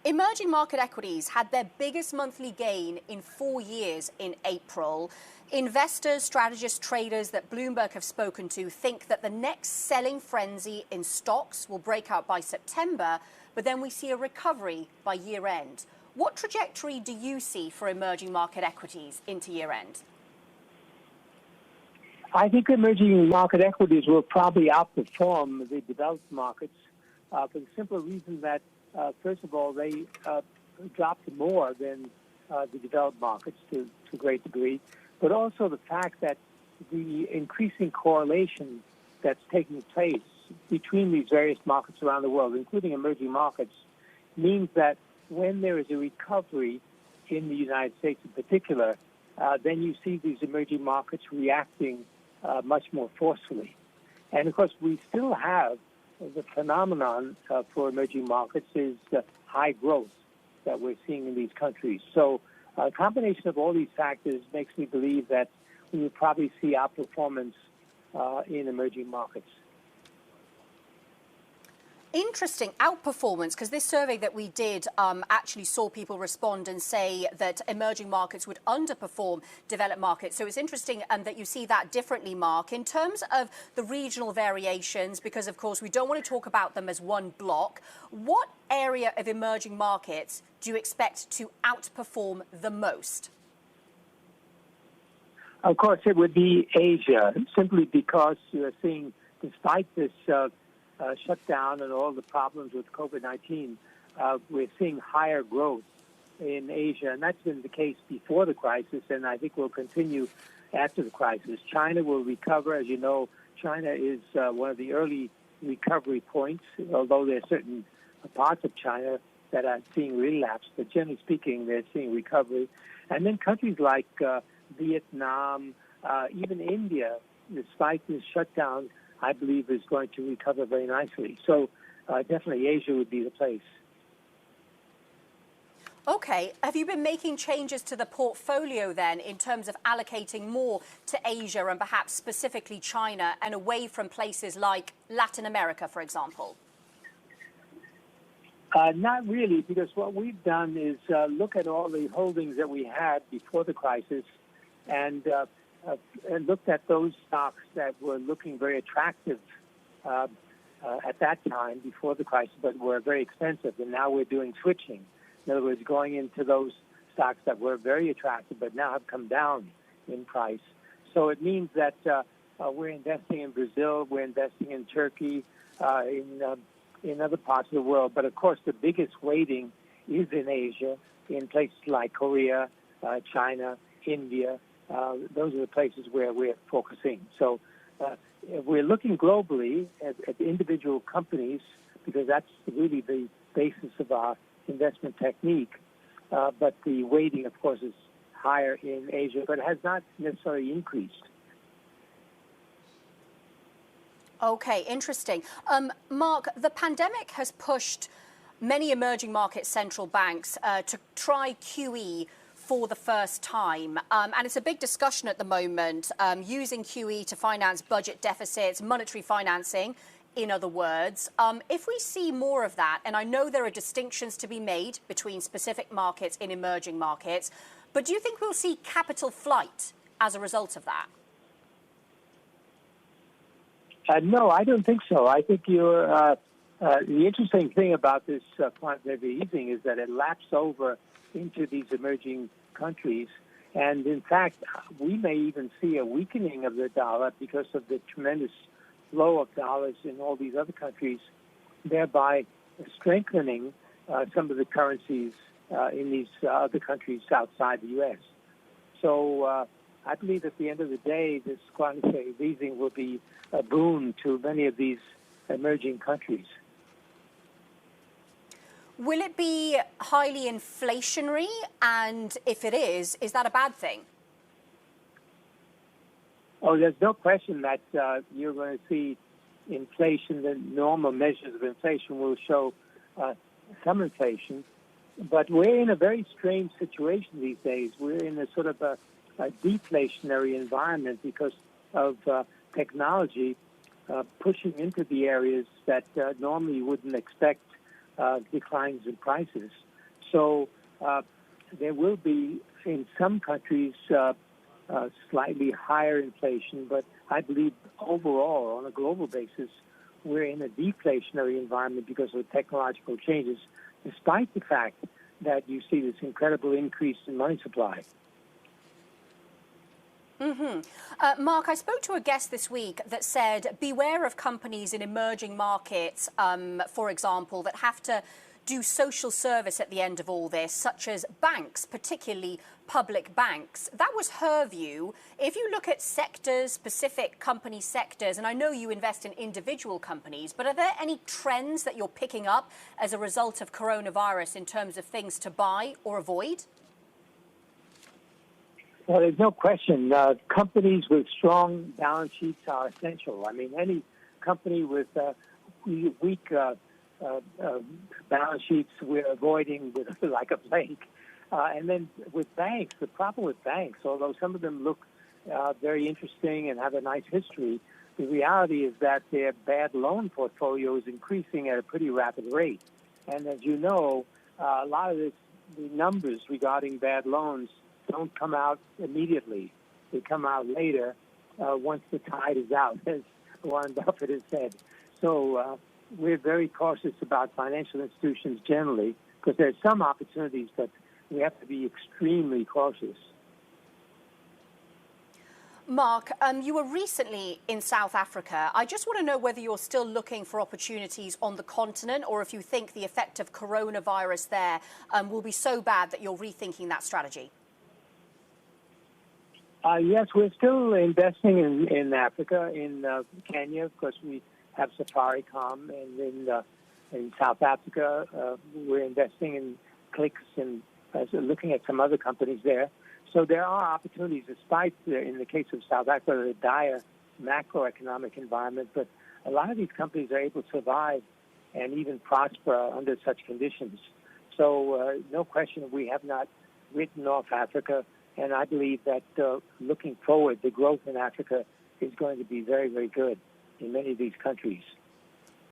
Emerging market equities had their biggest monthly gain in 4 years in April. Investors, strategists, traders that Bloomberg have spoken to think that the next selling frenzy in stocks will break out by September, but then we see a recovery by year end. What trajectory do you see for emerging market equities into year end? I think emerging market equities will probably outperform the developed markets for the simple reason that, first of all, they dropped more than the developed markets to a great degree, but also the fact that the increasing correlation that's taking place between these various markets around the world, including emerging markets, means that when there is a recovery in the United States in particular, then you see these emerging markets reacting much more forcefully. And, of course, we still have the phenomenon for emerging markets is the high growth that we're seeing in these countries. So a combination of all these factors makes me believe that we will probably see outperformance in emerging markets. Interesting, outperformance, because this survey that we did actually saw people respond and say that emerging markets would underperform developed markets. So it's interesting that you see that differently, Mark. In terms of the regional variations, because, of course, we don't want to talk about them as one block, what area of emerging markets do you expect to outperform the most? Of course, it would be Asia, simply because you're seeing, despite this shutdown and all the problems with COVID-19, we're seeing higher growth in Asia, and that's been the case before the crisis, and I think will continue after the crisis. China will recover. As you know, China is one of the early recovery points, although there are certain parts of China that are seeing relapse, but generally speaking, they're seeing recovery. And then countries like Vietnam, even India, despite this shutdown, I believe is going to recover very nicely. So definitely Asia would be the place. Okay. Have you been making changes to the portfolio then in terms of allocating more to Asia and perhaps specifically China and away from places like Latin America, for example? Not really, because what we've done is look at all the holdings that we had before the crisis and looked at those stocks that were looking very attractive at that time before the crisis, but were very expensive. And now we're doing switching. In other words, going into those stocks that were very attractive but now have come down in price. So it means that we're investing in Brazil, we're investing in Turkey, in other parts of the world. But, of course, the biggest weighting is in Asia, in places like Korea, China, India. Those are the places where we're focusing. So we're looking globally at individual companies because that's really the basis of our investment technique. But the weighting, of course, is higher in Asia, but it has not necessarily increased. Okay, interesting. Mark, the pandemic has pushed many emerging market central banks to try QE for the first time. And it's a big discussion at the moment, using QE to finance budget deficits, monetary financing, in other words. If we see more of that, and I know there are distinctions to be made between specific markets in emerging markets, but do you think we'll see capital flight as a result of that? No, I don't think so. I think the interesting thing about this quantitative easing is that it laps over into these emerging countries. And, in fact, we may even see a weakening of the dollar because of the tremendous flow of dollars in all these other countries, thereby strengthening some of the currencies in these other countries outside the U.S. So I believe at the end of the day, this quantitative easing will be a boon to many of these emerging countries. Will it be highly inflationary? And if it is that a bad thing? Oh, there's no question that you're going to see inflation. The normal measures of inflation will show some inflation. But we're in a very strange situation these days. We're in a sort of a deflationary environment because of technology pushing into the areas that normally you wouldn't expect declines in prices. So there will be, in some countries, slightly higher inflation, but I believe overall, on a global basis, we're in a deflationary environment because of technological changes, despite the fact that you see this incredible increase in money supply. Mark, I spoke to a guest this week that said, beware of companies in emerging markets, for example, that have to do social service at the end of all this, such as banks, particularly public banks. That was her view. If you look at sectors, specific company sectors, and I know you invest in individual companies, but are there any trends that you're picking up as a result of coronavirus in terms of things to buy or avoid? Well, there's no question. Companies with strong balance sheets are essential. I mean, any company with weak balance sheets we're avoiding with like a plague. And then with banks, the problem with banks, although some of them look very interesting and have a nice history, the reality is that their bad loan portfolio is increasing at a pretty rapid rate. And as you know, a lot of the numbers regarding bad loans don't come out immediately. They come out later once the tide is out, as Warren Buffett has said. So we're very cautious about financial institutions generally because there's some opportunities, but we have to be extremely cautious. Mark, you were recently in South Africa. I just want to know whether you're still looking for opportunities on the continent or if you think the effect of coronavirus there will be so bad that you're rethinking that strategy. Yes, we're still investing in Africa, in Kenya, of course we have Safaricom, and in South Africa we're investing in Clicks and looking at some other companies there. So there are opportunities, despite, in the case of South Africa, the dire macroeconomic environment, but a lot of these companies are able to survive and even prosper under such conditions. So no question we have not written off Africa. And I believe that looking forward, the growth in Africa is going to be very, very good in many of these countries.